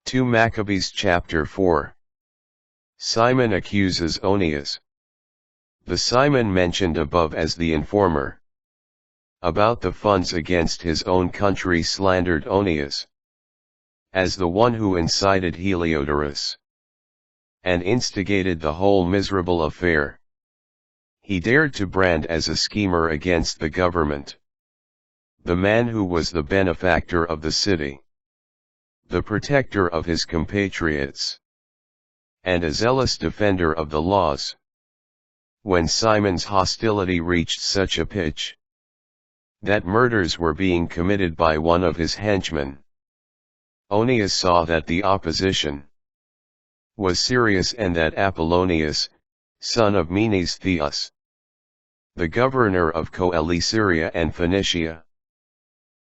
2 Maccabees chapter 4. Simon accuses Onias. The Simon mentioned above as the informer about the funds against his own country slandered Onias as the one who incited Heliodorus and instigated the whole miserable affair. He dared to brand as a schemer against the government the man who was the benefactor of the city, the protector of his compatriots, and a zealous defender of the laws. When Simon's hostility reached such a pitch that murders were being committed by one of his henchmen, Onias saw that the opposition was serious and that Apollonius, son of Menes Theos, the governor of Coele and Phoenicia,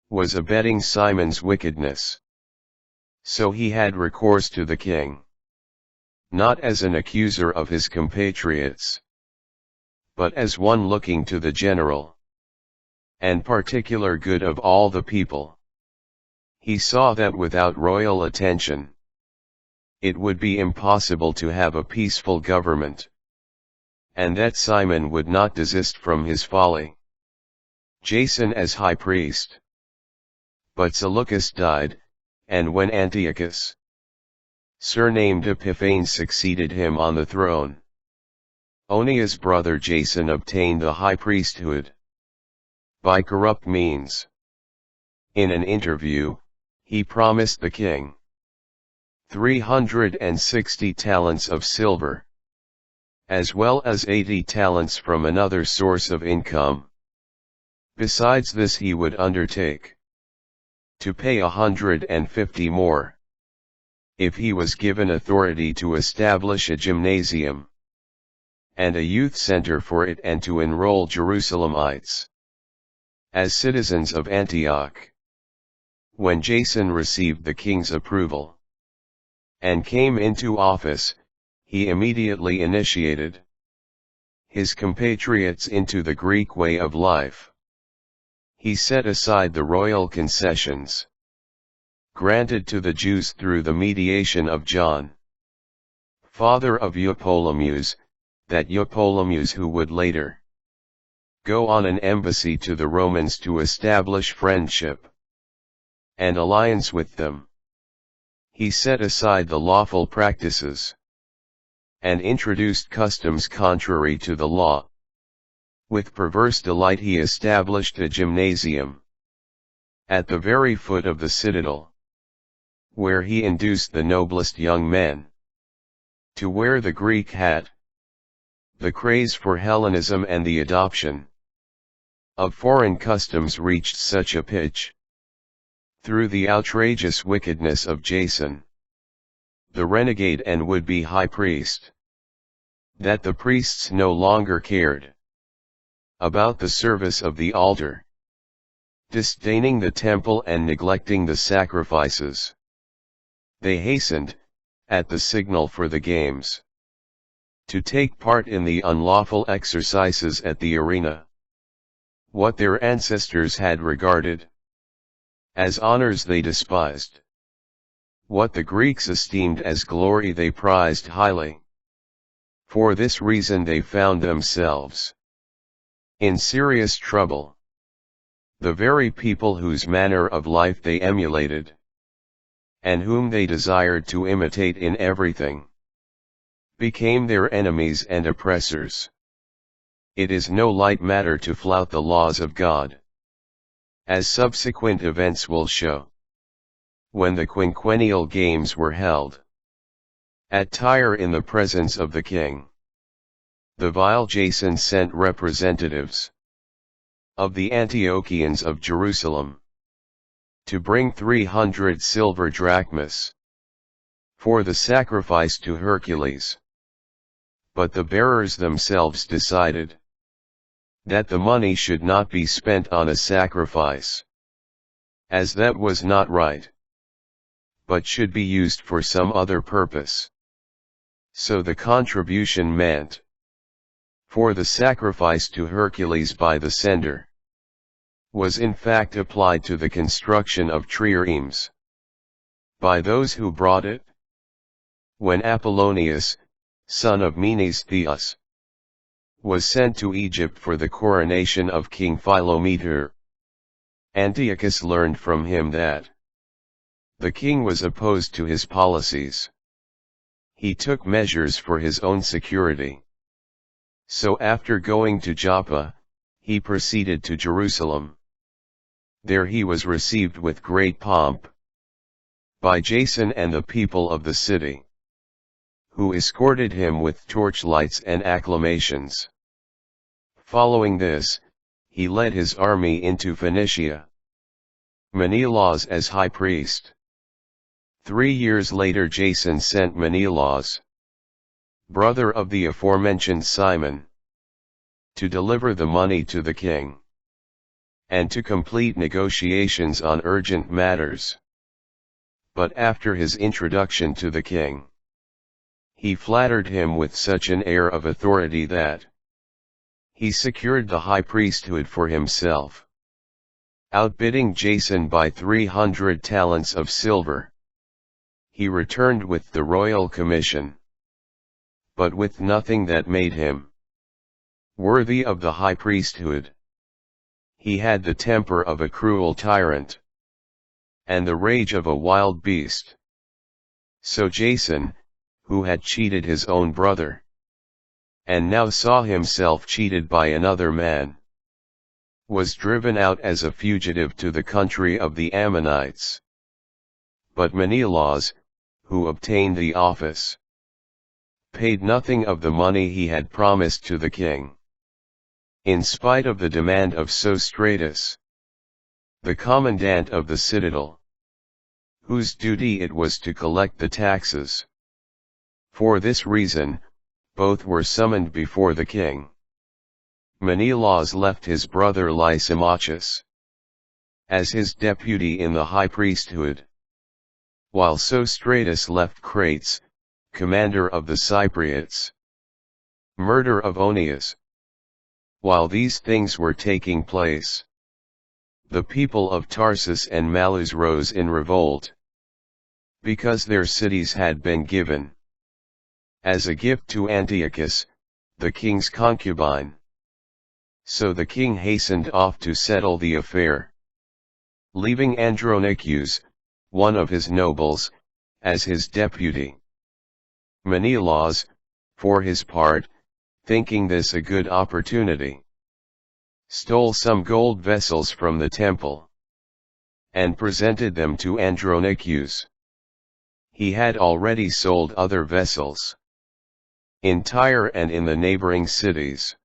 was abetting Simon's wickedness. So he had recourse to the king, not as an accuser of his compatriots, but as one looking to the general and particular good of all the people. He saw that without royal attention, it would be impossible to have a peaceful government, and that Simon would not desist from his folly. Jason as high priest. But Seleucus died, and when Antiochus, surnamed Epiphanes, succeeded him on the throne, Onias' brother Jason obtained the high priesthood by corrupt means. In an interview, he promised the king 360 talents of silver, as well as 80 talents from another source of income. Besides this, he would undertake to pay 150 more if he was given authority to establish a gymnasium and a youth center for it, and to enroll Jerusalemites as citizens of Antioch. When Jason received the king's approval and came into office, he immediately initiated his compatriots into the Greek way of life. He set aside the royal concessions granted to the Jews through the mediation of John, father of Eupolemus, that Eupolemus who would later go on an embassy to the Romans to establish friendship and alliance with them. He set aside the lawful practices and introduced customs contrary to the law. With perverse delight he established a gymnasium at the very foot of the citadel, where he induced the noblest young men to wear the Greek hat. The craze for Hellenism and the adoption of foreign customs reached such a pitch, through the outrageous wickedness of Jason, the renegade and would-be high priest, that the priests no longer cared about the service of the altar, disdaining the temple and neglecting the sacrifices. They hastened, at the signal for the games, to take part in the unlawful exercises at the arena. What their ancestors had regarded as honors they despised. What the Greeks esteemed as glory they prized highly. For this reason they found themselves in serious trouble. The very people whose manner of life they emulated, and whom they desired to imitate in everything, became their enemies and oppressors. It is no light matter to flout the laws of God, as subsequent events will show. When the quinquennial games were held at Tyre in the presence of the king, the vile Jason sent representatives of the Antiochians of Jerusalem to bring 300 silver drachmas for the sacrifice to Hercules. But the bearers themselves decided that the money should not be spent on a sacrifice, as that was not right, but should be used for some other purpose. So the contribution meant for the sacrifice to Hercules by the sender was in fact applied to the construction of triremes, by those who brought it. When Apollonius, son of Menestheus, was sent to Egypt for the coronation of King Philometor, Antiochus learned from him that the king was opposed to his policies. He took measures for his own security. So after going to Joppa, he proceeded to Jerusalem. There he was received with great pomp by Jason and the people of the city, who escorted him with torchlights and acclamations. Following this, he led his army into Phoenicia, Menelaus as high priest. 3 years later Jason sent Menelaus, brother of the aforementioned Simon, to deliver the money to the king, and to complete negotiations on urgent matters. But after his introduction to the king, he flattered him with such an air of authority that he secured the high priesthood for himself, outbidding Jason by 300 talents of silver. He returned with the royal commission, but with nothing that made him worthy of the high priesthood. He had the temper of a cruel tyrant, and the rage of a wild beast. So Jason, who had cheated his own brother, and now saw himself cheated by another man, was driven out as a fugitive to the country of the Ammonites. But Menelaus, who obtained the office, paid nothing of the money he had promised to the king. In spite of the demand of Sostratus, the commandant of the citadel, whose duty it was to collect the taxes. For this reason, both were summoned before the king. Menelaus left his brother Lysimachus as his deputy in the high priesthood, while Sostratus left Crates, commander of the Cypriots. Murder of Onias. While these things were taking place, the people of Tarsus and Malus rose in revolt, because their cities had been given as a gift to Antiochus, the king's concubine. So the king hastened off to settle the affair, leaving Andronicus, one of his nobles, as his deputy. Menelaus, for his part, thinking this a good opportunity, stole some gold vessels from the temple, and presented them to Andronicus. He had already sold other vessels in Tyre and in the neighboring cities.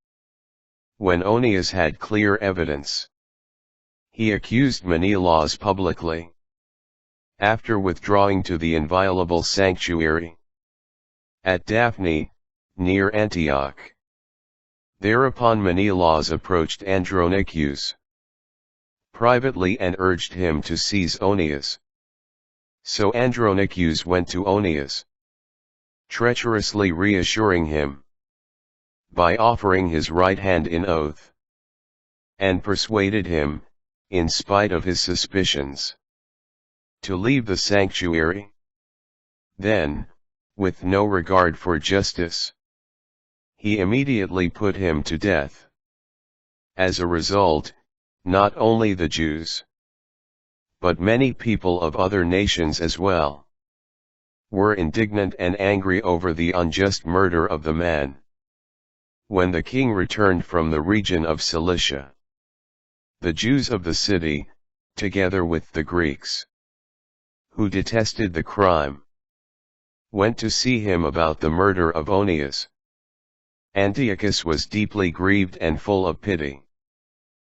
When Onias had clear evidence, he accused Menelaus publicly. After withdrawing to the inviolable sanctuary at Daphne, near Antioch, thereupon Menelaus approached Andronicus privately and urged him to seize Onias. So Andronicus went to Onias, treacherously reassuring him by offering his right hand in oath, and persuaded him, in spite of his suspicions, to leave the sanctuary. Then, with no regard for justice, he immediately put him to death. As a result, not only the Jews, but many people of other nations as well, were indignant and angry over the unjust murder of the man. When the king returned from the region of Cilicia, the Jews of the city, together with the Greeks, who detested the crime, went to see him about the murder of Onias. Antiochus was deeply grieved and full of pity.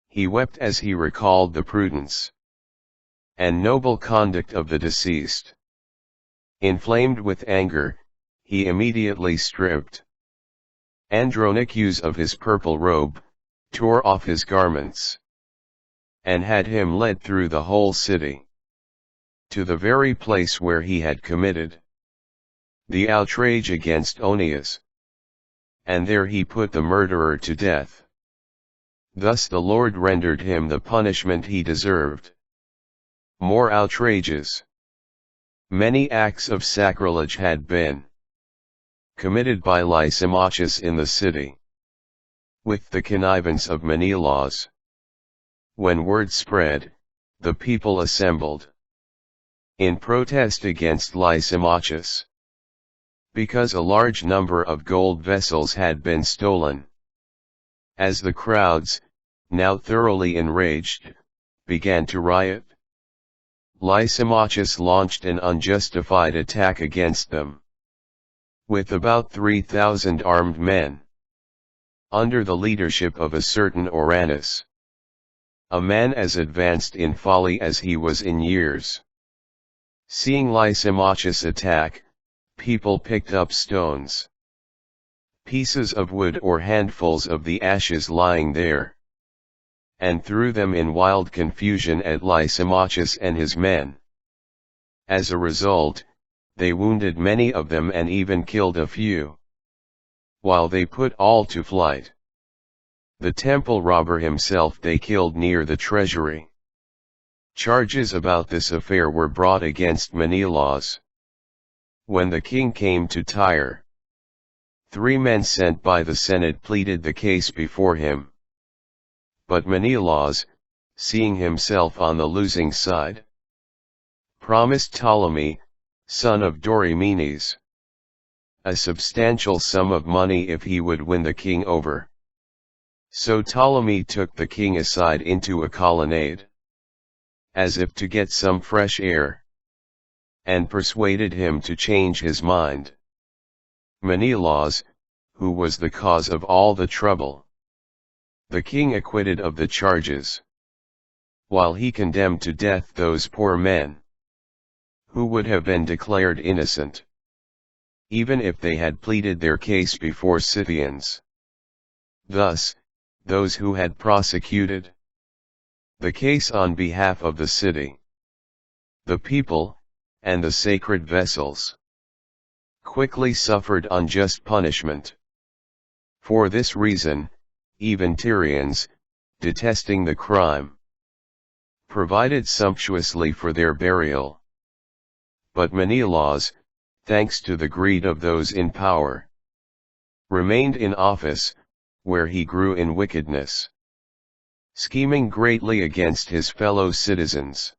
He wept as he recalled the prudence and noble conduct of the deceased. Inflamed with anger, he immediately stripped Andronicus of his purple robe, tore off his garments, and had him led through the whole city to the very place where he had committed the outrage against Onias, and there he put the murderer to death. Thus the Lord rendered him the punishment he deserved. More outrages. Many acts of sacrilege had been committed by Lysimachus in the city, with the connivance of Menelaus. When word spread, the people assembled in protest against Lysimachus, because a large number of gold vessels had been stolen. As the crowds, now thoroughly enraged, began to riot, Lysimachus launched an unjustified attack against them, with about 3,000 armed men, under the leadership of a certain Oranus, a man as advanced in folly as he was in years. Seeing Lysimachus attack, people picked up stones, pieces of wood or handfuls of the ashes lying there, and threw them in wild confusion at Lysimachus and his men. As a result, they wounded many of them and even killed a few, while they put all to flight. The temple robber himself they killed near the treasury. Charges about this affair were brought against Menelaus. When the king came to Tyre, 3 men sent by the Senate pleaded the case before him. But Menelaus, seeing himself on the losing side, promised Ptolemy, son of Dorymenes, a substantial sum of money if he would win the king over. So Ptolemy took the king aside into a colonnade, as if to get some fresh air, and persuaded him to change his mind. Menelaus, who was the cause of all the trouble, the king acquitted of the charges, while he condemned to death those poor men, who would have been declared innocent, even if they had pleaded their case before Scythians. Thus, those who had prosecuted the case on behalf of the city, the people, and the sacred vessels, quickly suffered unjust punishment. For this reason, even Tyrians, detesting the crime, provided sumptuously for their burial. But Menelaus, thanks to the greed of those in power, remained in office, where he grew in wickedness, scheming greatly against his fellow citizens.